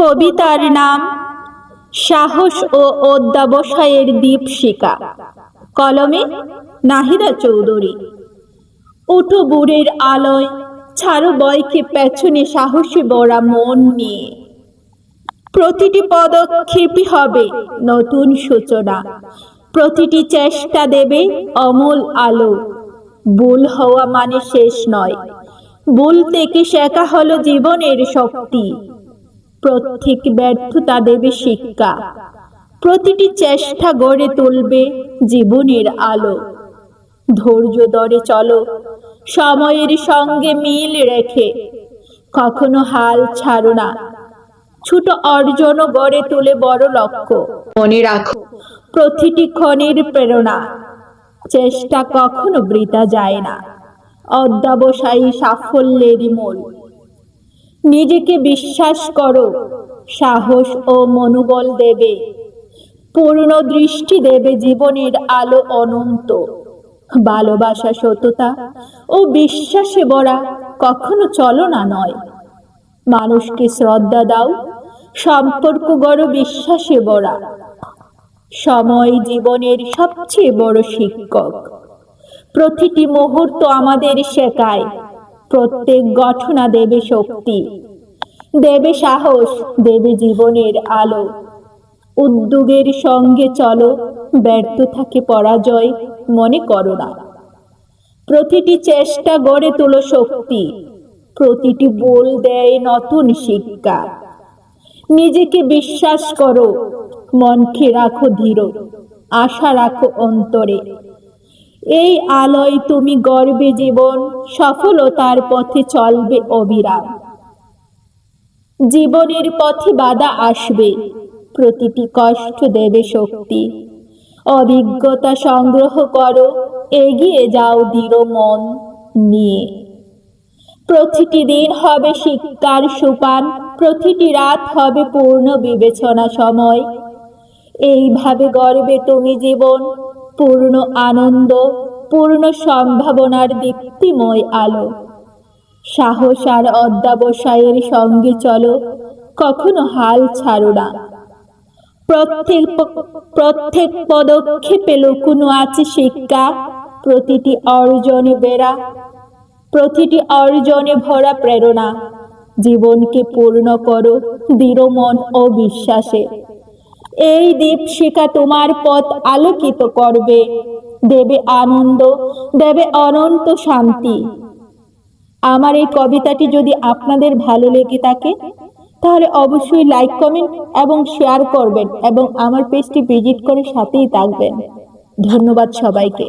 কবিতার নাম সাহস ও অধ্যবসায়ের দীপশিখা। কলমে নাহিদা চৌধুরী। উঠো বুড়ের আলোয়, ছাড়ো বয়কে পেছনে সাহসী বড়া মন নিয়ে। প্রতিটি পদক্ষেপই হবে নতুন সূচনা, প্রতিটি চেষ্টা দেবে অমল আলো। ভুল হওয়া মানে শেষ নয়, ভুল থেকে শেখা হলো জীবনের শক্তি। প্রত্যেক ব্যর্থতা দেবে শিক্ষা, প্রতিটি চেষ্টা গড়ে তুলবে জীবনের আলো। ধৈর্য ধরে চলো, সময়ের সঙ্গে মিল রেখে, কখনো হাল ছাড়ো না। ছোট অর্জনও গড়ে তুলে বড় লক্ষ্য। মনে রাখো, প্রতিটি ক্ষণের প্রেরণা, চেষ্টা কখনো বৃথা যায় না। অধ্যবসায়ী সাফল্যেরই মূল। নিজেকে বিশ্বাস করো, সাহস ও মনোবল দেবে, পূর্ণ দৃষ্টি দেবে জীবনের আলো অনন্ত। ভালোবাসা, সততা ও বিশ্বাসে ভরা, কখনো চলনা নয়। মানুষকে শ্রদ্ধা দাও, সম্পর্ক গড়ো বিশ্বাসে ভরা। সময় জীবনের সবচেয়ে বড় শিক্ষক। প্রতিটি মুহূর্ত আমাদের শেখায়, প্রত্যেক ঘটনা দেবে শক্তি, দেবে সাহস, দেবে জীবনের আলো। উদ্যোগের সঙ্গে চলো, ব্যর্থ থাকে পরাজয় মনে করো না। প্রতিটি চেষ্টা গড়ে তোলো শক্তি, প্রতিটি ভুল দেয় নতুন শিক্ষা। নিজেকে বিশ্বাস করো, মনকে রাখো ধীর, আশা রাখো অন্তরে। এই আলোয় তুমি গড়বে জীবন, সফলতার পথে চলবে অবিরাম। জীবনের পথে বাধা আসবে, প্রতিটি কষ্ট দেবে শক্তি। অভিজ্ঞতা সংগ্রহ করো, এগিয়ে যাও দৃঢ় মন নিয়ে। প্রতিটি দিন হবে শিক্ষার সোপান, প্রতিটি রাত হবে পূর্ণ বিবেচনা সময়। এইভাবে গড়বে তুমি জীবন, পূর্ণ আনন্দ, পূর্ণ সম্ভাবনার দীপ্তিময় আলো। সাহস আর অধ্যবসায়ের সঙ্গে চলো, কখনো হাল ছাড়ো না। প্রত্যেক পদক্ষেপে লুকোনো আছে শিক্ষা, প্রতিটি অর্জনে বেড়া, প্রতিটি অর্জনে ভরা প্রেরণা। জীবনকে পূর্ণ করো দৃঢ় মন ও বিশ্বাসে। এই দীপশিখা তোমার পথ আলোকিত করবে, দেবে আনন্দ, দেবে অনন্ত শান্তি। আমার এই কবিতাটি যদি আপনাদের ভালো লেগে থাকে, তাহলে অবশ্যই লাইক, কমেন্ট এবং শেয়ার করবেন এবং আমার পেজটি ভিজিট করে সাথেই থাকবেন। ধন্যবাদ সবাইকে।